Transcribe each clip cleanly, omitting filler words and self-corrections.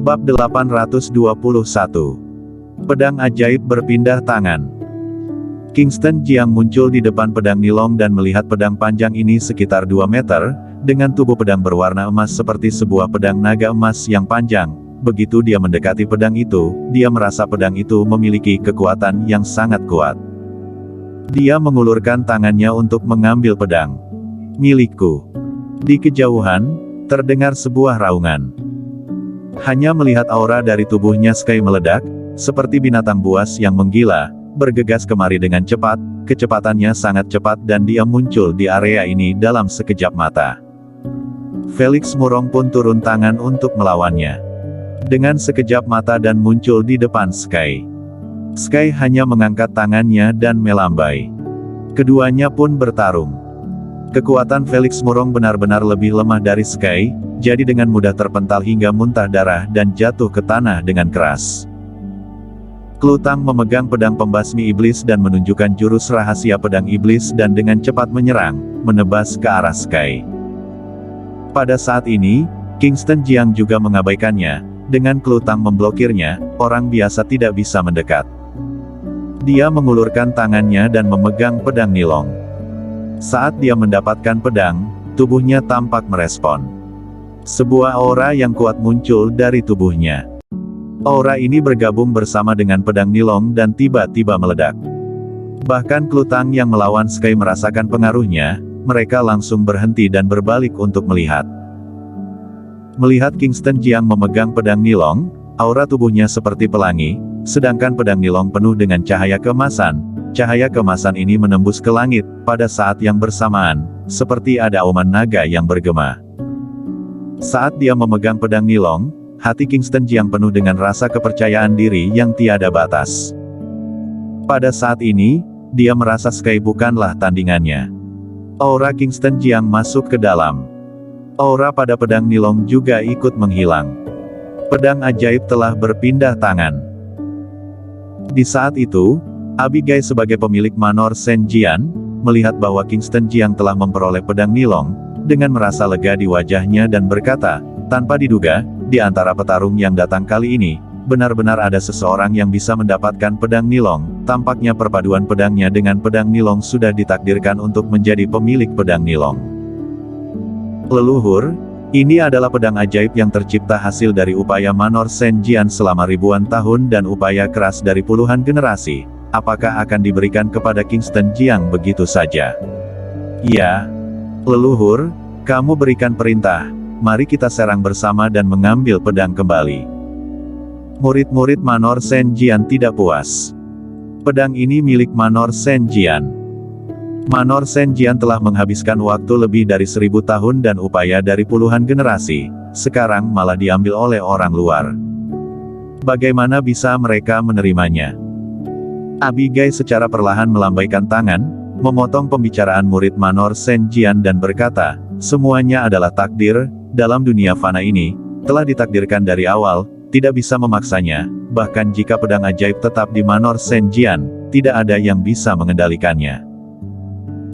Bab 821. Pedang ajaib berpindah tangan. Kingston Jiang muncul di depan pedang Nilong dan melihat pedang panjang ini sekitar 2 meter, dengan tubuh pedang berwarna emas seperti sebuah pedang naga emas yang panjang. Begitu dia mendekati pedang itu, dia merasa pedang itu memiliki kekuatan yang sangat kuat. Dia mengulurkan tangannya untuk mengambil pedang. Milikku. Di kejauhan, terdengar sebuah raungan. Hanya melihat aura dari tubuhnya Sky meledak, seperti binatang buas yang menggila, bergegas kemari dengan cepat, kecepatannya sangat cepat dan dia muncul di area ini dalam sekejap mata. Felix Murong pun turun tangan untuk melawannya. Dengan sekejap mata dan muncul di depan Sky. Sky hanya mengangkat tangannya dan melambai. Keduanya pun bertarung. Kekuatan Felix Murong benar-benar lebih lemah dari Sky, jadi dengan mudah terpental hingga muntah darah dan jatuh ke tanah dengan keras. Klutang memegang pedang pembasmi iblis dan menunjukkan jurus rahasia pedang iblis dan dengan cepat menyerang, menebas ke arah Sky. Pada saat ini, Kingston Jiang juga mengabaikannya, dengan Klutang memblokirnya, orang biasa tidak bisa mendekat. Dia mengulurkan tangannya dan memegang pedang Nilong. Saat dia mendapatkan pedang, tubuhnya tampak merespon. Sebuah aura yang kuat muncul dari tubuhnya. Aura ini bergabung bersama dengan pedang Nilong dan tiba-tiba meledak. Bahkan Klutang yang melawan Sky merasakan pengaruhnya, mereka langsung berhenti dan berbalik untuk melihat. Melihat Kingston Jiang memegang pedang Nilong, aura tubuhnya seperti pelangi, sedangkan pedang Nilong penuh dengan cahaya keemasan. Cahaya keemasan ini menembus ke langit, pada saat yang bersamaan, seperti ada auman naga yang bergema. Saat dia memegang pedang Nilong, hati Kingston Jiang penuh dengan rasa kepercayaan diri yang tiada batas. Pada saat ini, dia merasa Sky bukanlah tandingannya. Aura Kingston Jiang masuk ke dalam. Aura pada pedang Nilong juga ikut menghilang. Pedang ajaib telah berpindah tangan. Di saat itu, Abigail sebagai pemilik Manor Sen Jian, melihat bahwa Kingston Jiang telah memperoleh pedang Nilong, dengan merasa lega di wajahnya dan berkata, tanpa diduga, di antara petarung yang datang kali ini, benar-benar ada seseorang yang bisa mendapatkan pedang Nilong. Tampaknya perpaduan pedangnya dengan pedang Nilong sudah ditakdirkan untuk menjadi pemilik pedang Nilong. Leluhur, ini adalah pedang ajaib yang tercipta hasil dari upaya Manor Sen Jian selama ribuan tahun dan upaya keras dari puluhan generasi. Apakah akan diberikan kepada Kingston Jiang begitu saja? Ya. Leluhur, kamu berikan perintah, mari kita serang bersama dan mengambil pedang kembali. Murid-murid Manor Sen Jian tidak puas. Pedang ini milik Manor Sen Jian. Manor Sen Jian telah menghabiskan waktu lebih dari 1000 tahun dan upaya dari puluhan generasi, sekarang malah diambil oleh orang luar. Bagaimana bisa mereka menerimanya? Abigail secara perlahan melambaikan tangan, memotong pembicaraan murid Manor Sen Jian dan berkata, semuanya adalah takdir, dalam dunia fana ini, telah ditakdirkan dari awal, tidak bisa memaksanya, bahkan jika pedang ajaib tetap di Manor Sen Jian, tidak ada yang bisa mengendalikannya.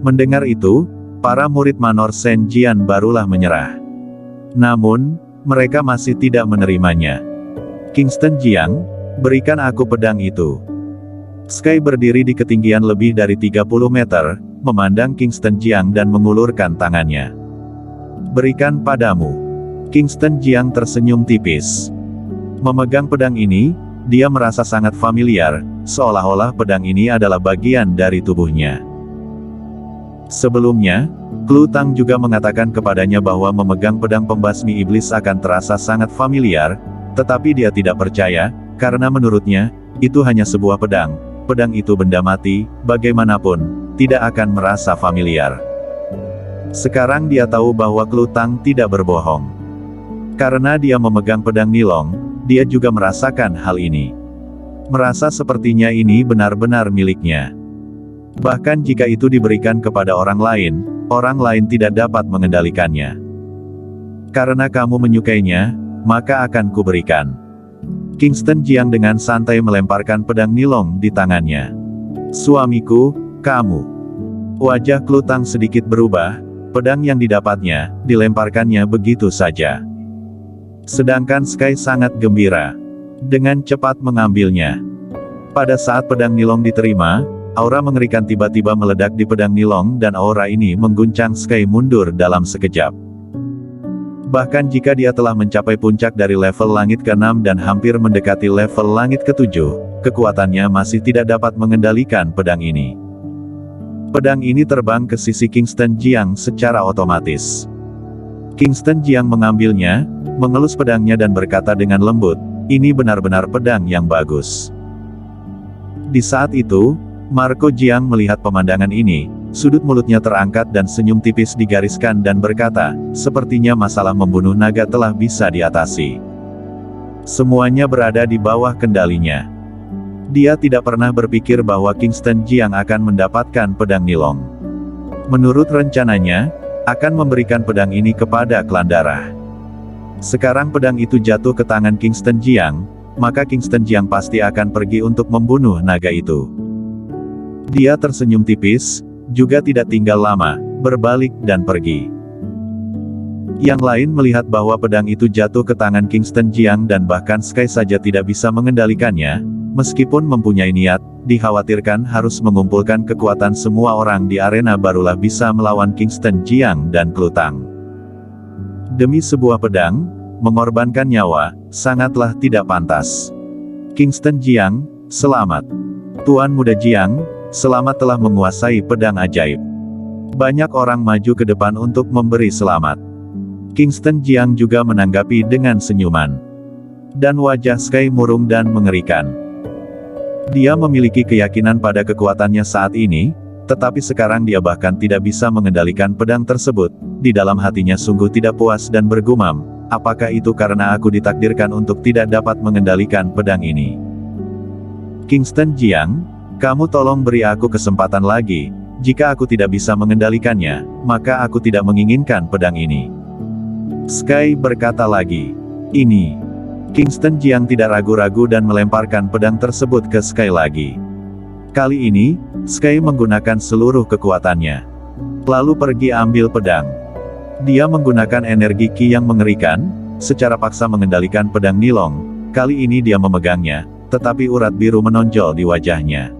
Mendengar itu, para murid Manor Sen Jian barulah menyerah. Namun, mereka masih tidak menerimanya. Kingston Jiang, berikan aku pedang itu. Sky berdiri di ketinggian lebih dari 30 meter, memandang Kingston Jiang dan mengulurkan tangannya. Berikan padamu. Kingston Jiang tersenyum tipis. Memegang pedang ini, dia merasa sangat familiar, seolah-olah pedang ini adalah bagian dari tubuhnya. Sebelumnya, Klutang juga mengatakan kepadanya bahwa memegang pedang pembasmi iblis akan terasa sangat familiar, tetapi dia tidak percaya, karena menurutnya, itu hanya sebuah pedang. Pedang itu benda mati, bagaimanapun, tidak akan merasa familiar. Sekarang dia tahu bahwa Klutang tidak berbohong. Karena dia memegang pedang Nilong, dia juga merasakan hal ini. Merasa sepertinya ini benar-benar miliknya. Bahkan jika itu diberikan kepada orang lain tidak dapat mengendalikannya. Karena kamu menyukainya, maka akan kuberikan. Kingston Jiang dengan santai melemparkan pedang Nilong di tangannya. Suamiku, kamu. Wajah Klutang sedikit berubah, pedang yang didapatnya, dilemparkannya begitu saja. Sedangkan Sky sangat gembira. Dengan cepat mengambilnya. Pada saat pedang Nilong diterima, aura mengerikan tiba-tiba meledak di pedang Nilong dan aura ini mengguncang Sky mundur dalam sekejap. Bahkan jika dia telah mencapai puncak dari level langit ke-6 dan hampir mendekati level langit ke-7, kekuatannya masih tidak dapat mengendalikan pedang ini. Pedang ini terbang ke sisi Kingston Jiang secara otomatis. Kingston Jiang mengambilnya, mengelus pedangnya dan berkata dengan lembut, "Ini benar-benar pedang yang bagus." Di saat itu, Marco Jiang melihat pemandangan ini, sudut mulutnya terangkat dan senyum tipis digariskan dan berkata, "Sepertinya masalah membunuh naga telah bisa diatasi. Semuanya berada di bawah kendalinya." Dia tidak pernah berpikir bahwa Kingston Jiang akan mendapatkan pedang Nilong. Menurut rencananya, akan memberikan pedang ini kepada klan darah. Sekarang pedang itu jatuh ke tangan Kingston Jiang, maka Kingston Jiang pasti akan pergi untuk membunuh naga itu. Dia tersenyum tipis, juga tidak tinggal lama, berbalik dan pergi. Yang lain melihat bahwa pedang itu jatuh ke tangan Kingston Jiang dan bahkan Sky saja tidak bisa mengendalikannya, meskipun mempunyai niat, dikhawatirkan harus mengumpulkan kekuatan semua orang di arena barulah bisa melawan Kingston Jiang dan Klutang. Demi sebuah pedang, mengorbankan nyawa, sangatlah tidak pantas. Kingston Jiang, selamat. Tuan Muda Jiang, selamat telah menguasai pedang ajaib. Banyak orang maju ke depan untuk memberi selamat. Kingston Jiang juga menanggapi dengan senyuman. Dan wajah Sky murung dan mengerikan. Dia memiliki keyakinan pada kekuatannya saat ini, tetapi sekarang dia bahkan tidak bisa mengendalikan pedang tersebut. Di dalam hatinya sungguh tidak puas dan bergumam, apakah itu karena aku ditakdirkan untuk tidak dapat mengendalikan pedang ini? Kingston Jiang, kamu tolong beri aku kesempatan lagi. Jika aku tidak bisa mengendalikannya, maka aku tidak menginginkan pedang ini. Sky berkata lagi. Ini. Kingston Jiang tidak ragu-ragu dan melemparkan pedang tersebut ke Sky lagi. Kali ini, Sky menggunakan seluruh kekuatannya. Lalu pergi ambil pedang. Dia menggunakan energi Ki yang mengerikan, secara paksa mengendalikan pedang Nilong. Kali ini dia memegangnya, tetapi urat biru menonjol di wajahnya.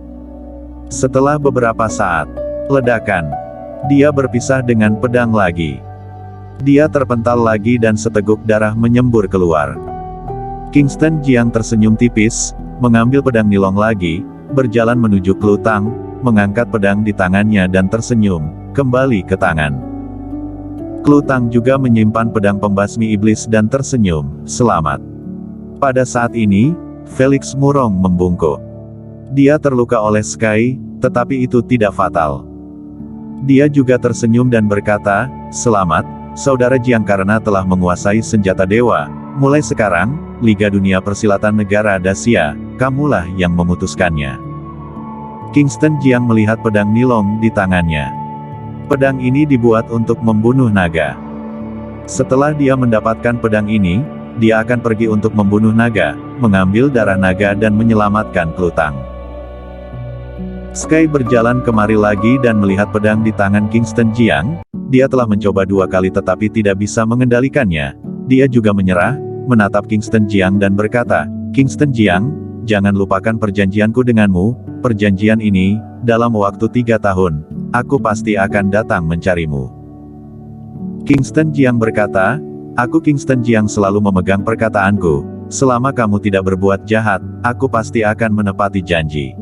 Setelah beberapa saat, ledakan. Dia berpisah dengan pedang lagi. Dia terpental lagi dan seteguk darah menyembur keluar. Kingston Jiang tersenyum tipis, mengambil pedang Nilong lagi, berjalan menuju Klutang, mengangkat pedang di tangannya dan tersenyum, kembali ke tangan. Klutang juga menyimpan pedang pembasmi iblis dan tersenyum, selamat. Pada saat ini, Felix murung membungkuk. Dia terluka oleh Sky, tetapi itu tidak fatal. Dia juga tersenyum dan berkata, "Selamat, Saudara Jiang karena telah menguasai senjata dewa. Mulai sekarang, Liga Dunia Persilatan Negara Dacia, kamulah yang memutuskannya." Kingston Jiang melihat pedang Nilong di tangannya. Pedang ini dibuat untuk membunuh naga. Setelah dia mendapatkan pedang ini, dia akan pergi untuk membunuh naga, mengambil darah naga dan menyelamatkan Klutang. Sky berjalan kemari lagi dan melihat pedang di tangan Kingston Jiang. Dia telah mencoba 2 kali tetapi tidak bisa mengendalikannya. Dia juga menyerah, menatap Kingston Jiang dan berkata, "Kingston Jiang, jangan lupakan perjanjianku denganmu. Perjanjian ini, dalam waktu 3 tahun, aku pasti akan datang mencarimu." Kingston Jiang berkata, "Aku Kingston Jiang selalu memegang perkataanku. Selama kamu tidak berbuat jahat, aku pasti akan menepati janji.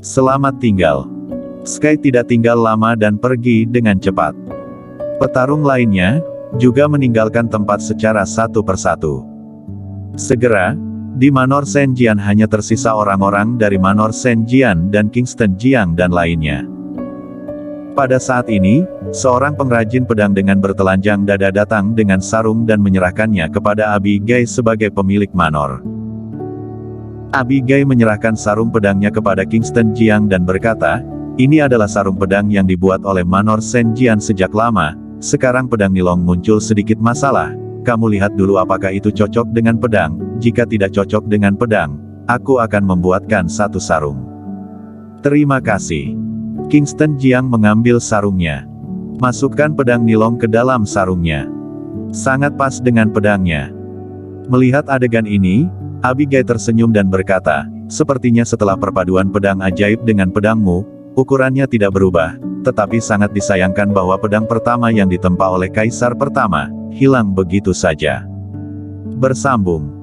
Selamat tinggal." Sky tidak tinggal lama dan pergi dengan cepat. Petarung lainnya, juga meninggalkan tempat secara satu persatu. Segera, di Manor Senjian hanya tersisa orang-orang dari Manor Senjian dan Kingston Jiang dan lainnya. Pada saat ini, seorang pengrajin pedang dengan bertelanjang dada datang dengan sarung dan menyerahkannya kepada Abigail sebagai pemilik manor. Abigail menyerahkan sarung pedangnya kepada Kingston Jiang dan berkata, "Ini adalah sarung pedang yang dibuat oleh Manor Senjian sejak lama. Sekarang pedang Nilong muncul sedikit masalah. Kamu lihat dulu apakah itu cocok dengan pedang. Jika tidak cocok dengan pedang, aku akan membuatkan satu sarung." "Terima kasih." Kingston Jiang mengambil sarungnya. Masukkan pedang Nilong ke dalam sarungnya. Sangat pas dengan pedangnya. Melihat adegan ini, Abigail tersenyum dan berkata, "Sepertinya setelah perpaduan pedang ajaib dengan pedangmu, ukurannya tidak berubah, tetapi sangat disayangkan bahwa pedang pertama yang ditempa oleh Kaisar pertama, hilang begitu saja." Bersambung.